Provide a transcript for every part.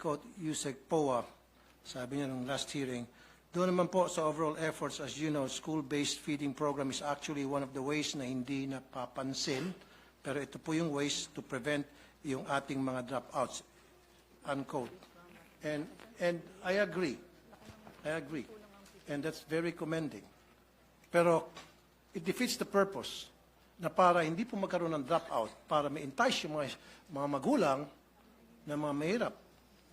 quote Yusek Poa, sabi niya nung last hearing, doon naman po sa overall efforts, as you know, school-based feeding program is actually one of the ways na hindi napapansin, pero ito po yung ways to prevent yung ating mga dropouts, unquote. And I agree. And that's very commending. Pero it defeats the purpose na para hindi po magkaroon ng dropout, para ma-entice yung mga magulang na mga mahirap,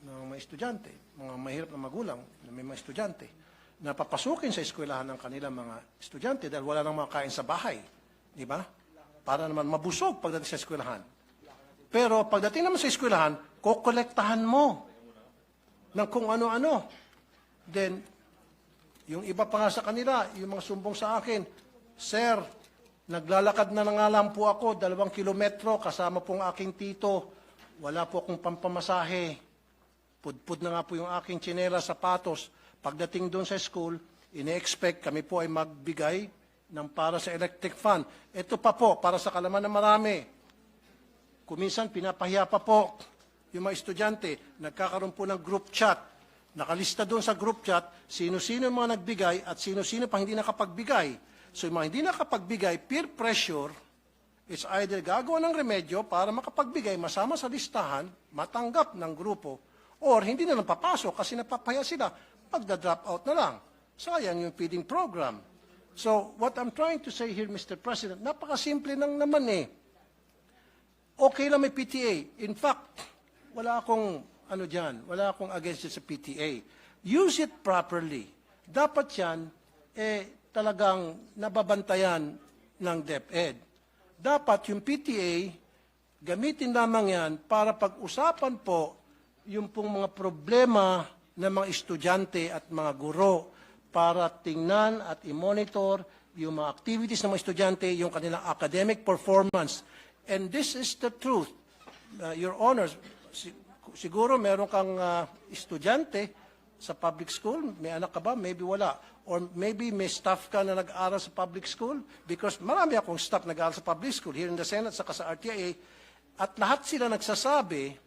na mga estudyante, mga mahirap na magulang na may mga estudyante, na papasukin sa eskwelahan ng kanilang mga estudyante dahil wala nang makain sa bahay. Di ba? Para naman mabusog pagdating sa eskwelahan. Pero pagdating naman sa eskwelahan, kokolektahan mo ng kung ano-ano. Then, yung iba pa nga sa kanila, yung mga sumbong sa akin, Sir, naglalakad na nga lang po ako, 2 kilometro, kasama pong aking tito, wala po akong pampamasahe. Pudpud na nga po yung aking tsinela, sapatos. Pagdating doon sa school, ine-expect kami po ay magbigay ng para sa electric fan. Ito pa po, para sa kalaman na marami. Kuminsan, pinapahiya pa po yung mga estudyante. Nagkakaroon po ng group chat. Nakalista doon sa group chat, sino-sino yung mga nagbigay at sino-sino pa hindi nakapagbigay. So yung mga hindi nakapagbigay, peer pressure, it's either gagawa ng remedyo para makapagbigay, masama sa listahan, matanggap ng grupo, or hindi na lang papasok kasi napapaya sila, magda-drop out na lang. Sayang yung feeding program. So what I'm trying to say here, Mr. President, napakasimple lang naman eh. Okay lang may PTA. In fact, wala akong wala akong against it sa PTA. Use it properly. Dapat yan, talagang nababantayan ng DepEd. Dapat yung PTA, gamitin lamang yan para pag-usapan po yung pong mga problema ng mga estudyante at mga guro para tingnan at i-monitor yung mga activities ng mga estudyante, yung kanilang academic performance. And this is the truth. Your Honors, siguro meron kang estudyante sa public school, may anak ka ba? Maybe wala. Or maybe may staff ka na nag-aaral sa public school because marami akong staff nag-aaral sa public school here in the Senate saka sa RTIA at lahat sila nagsasabi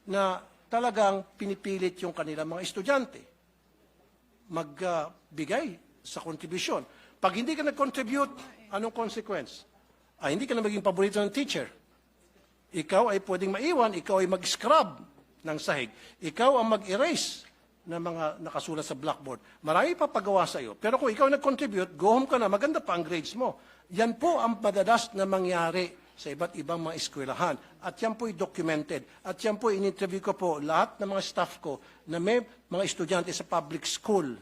na talagang pinipilit yung kanilang mga estudyante magbigay sa kontribusyon. Pag hindi ka nag-contribute, anong consequence? Hindi ka na maging paborito ng teacher. Ikaw ay pwedeng maiwan, ikaw ay mag-scrub ng sahig. Ikaw ang mag-erase ng mga nakasulat sa blackboard. Marami pa pagawa sa iyo. Pero kung ikaw nag-contribute, go home ka na, maganda pa ang grades mo. Yan po ang madalas na mangyari sa iba't ibang mga eskwelahan. At yan po ay documented. At yan po in-interview ko po lahat ng mga staff ko na may mga estudyante sa public school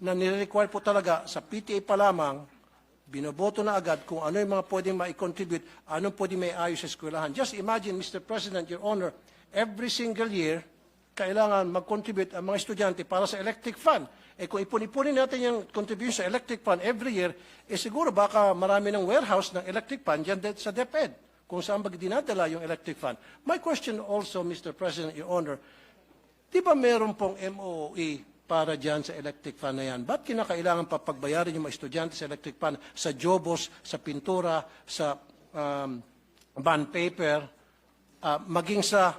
na nire-require po talaga sa PTA pa lamang binoboto na agad kung ano yung mga pwedeng ma-contribute, anong pwedeng may ayos sa eskwelahan. Just imagine, Mr. President, Your Honor, every single year, kailangan mag-contribute ang mga estudyante para sa electric fund. Kung ipon-ipunin natin yung contribution sa electric fund every year, siguro baka marami ng warehouse ng electric fund dyan sa DepEd, kung saan dinadala yung electric fund. My question also, Mr. President, Your Honor, di ba meron pong MOE para dyan sa electric fund na yan? Ba't kinakailangan pa pagbayarin yung mga estudyante sa electric fund, sa jobos, sa pintura, sa bond paper, maging sa,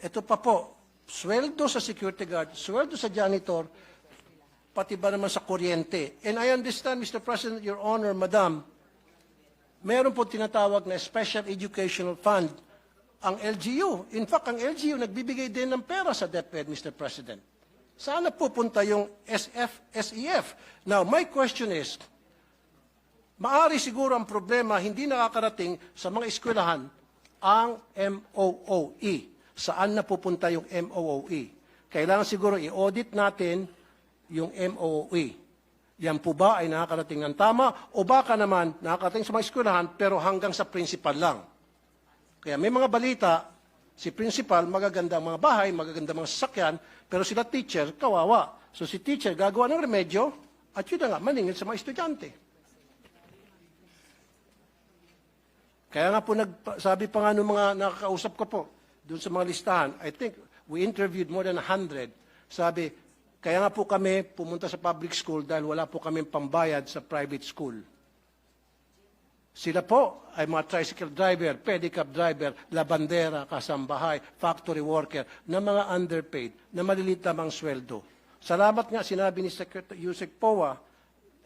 ito pa po, sweldo sa security guard, sweldo sa janitor, pati ba naman sa kuryente. And I understand, Mr. President, Your Honor, Madam, meron po tinatawag na Special Educational Fund, ang LGU. In fact, ang LGU nagbibigay din ng pera sa DepEd, Mr. President. Saan pupunta yung SEF? Now, my question is, maari siguro ang problema hindi nakakarating sa mga eskwelahan ang MOOE. Saan pupunta yung MOOE? Kailangan siguro i-audit natin yung MOOE. Yan po ba ay nakakarating ng tama o baka naman nakakarating sa mga eskwelahan pero hanggang sa principal lang? Kaya may mga balita, si principal, magagandang mga bahay, magagandang mga sasakyan, pero sila teacher, kawawa. So si teacher gagawa ng remedyo, at yun na nga, maningil sa mga estudyante. Kaya nga po, sabi pa nga ng mga nakakausap ko po, doon sa mga listahan, I think we interviewed more than 100, sabi, kaya nga po kami pumunta sa public school dahil wala po kami pambayad sa private school. Sila po ay mga tricycle driver, pedicab driver, labandera, kasambahay, factory worker, na mga underpaid, na maliliit lamang sweldo. Salamat nga, sinabi ni Secretary Yusek Poa,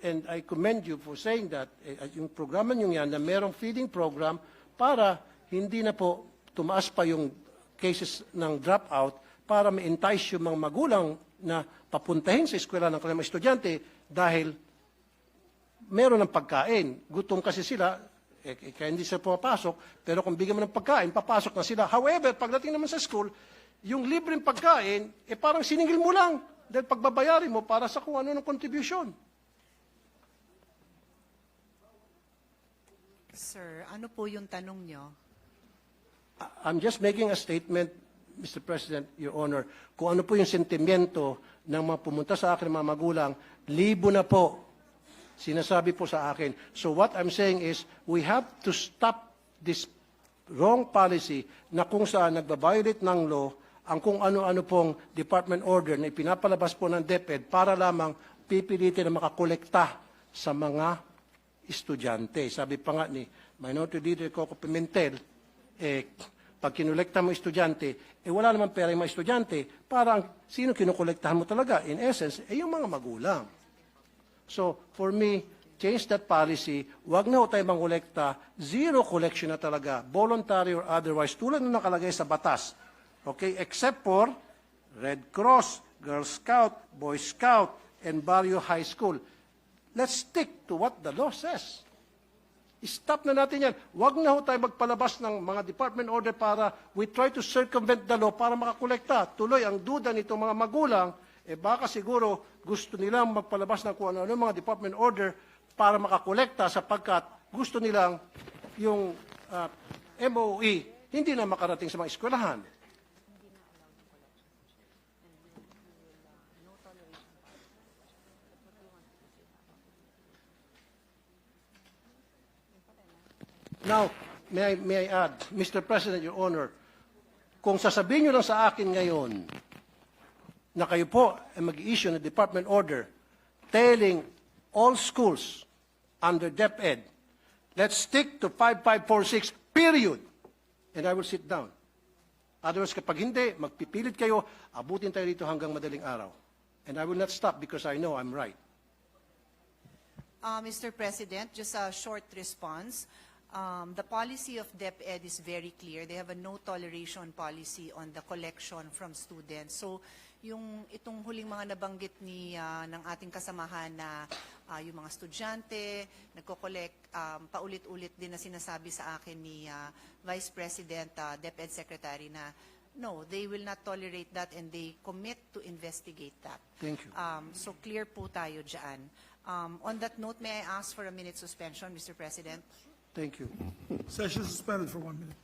and I commend you for saying that, yung programa nyo yan, na merong feeding program para hindi na po tumaas pa yung cases ng dropout, para ma-entice yung mga magulang na papuntahin sa eskwela ng kanilang mga estudyante dahil meron ng pagkain. Gutom kasi sila, kaya hindi sila pumapasok, pero kung bigyan mo ng pagkain, papasok na sila. However, pagdating naman sa school, yung libreng pagkain, parang siningil mo lang dahil pagbabayarin mo para sa kung ano ng contribution. Sir, ano po yung tanong nyo? I'm just making a statement, Mr. President, Your Honor, kung ano po yung sentimiento ng mga pumunta sa akin, mga magulang, libo na po sinasabi po sa akin. So what I'm saying is, we have to stop this wrong policy na kung saan nagbabiolate ng law ang kung ano-ano pong department order na ipinapalabas po ng DepEd para lamang pipilitin na makakolekta sa mga estudyante. Sabi pa nga ni Minority Leader Coco Pimentel, pag kinolekta mo estudyante, wala naman pera yung mga estudyante, parang sino kinukolektahan mo talaga? In essence, yung mga magulang. So, for me, change that policy. Huwag na ho tayo mangolekta. Zero collection na talaga, voluntary or otherwise, tulad na nakalagay sa batas. Okay? Except for Red Cross, Girl Scout, Boy Scout, and Barrio High School. Let's stick to what the law says. Stop na natin yan. Huwag na ho tayo magpalabas ng mga department order para we try to circumvent the law para makakolekta. Tuloy, ang duda nitong mga magulang, baka siguro gusto nilang magpalabas ng kung ano mga department order para makakolekta sapagkat gusto nilang yung MOE hindi na makarating sa mga eskwelahan. Now, may I add, Mr. President, Your Honor, kung sasabihin nyo lang sa akin ngayon na kayo po ay mag-issue ng department order telling all schools under DepEd, let's stick to 5546, period. And I will sit down. Otherwise, kapag hindi, magpipilit kayo, abutin tayo dito hanggang madaling araw. And I will not stop because I know I'm right. Mr. President, just a short response. The policy of DepEd is very clear. They have a no toleration policy on the collection from students. So, itong huling mga nabanggit ng ating kasamahan na yung mga estudyante, nagko-collect, paulit-ulit din na sinasabi sa akin ni Vice President, DepEd Secretary na no, they will not tolerate that and they commit to investigate that. Thank you. So clear po tayo dyan. On that note, may I ask for a minute suspension, Mr. President? Thank you. Session suspended for 1 minute.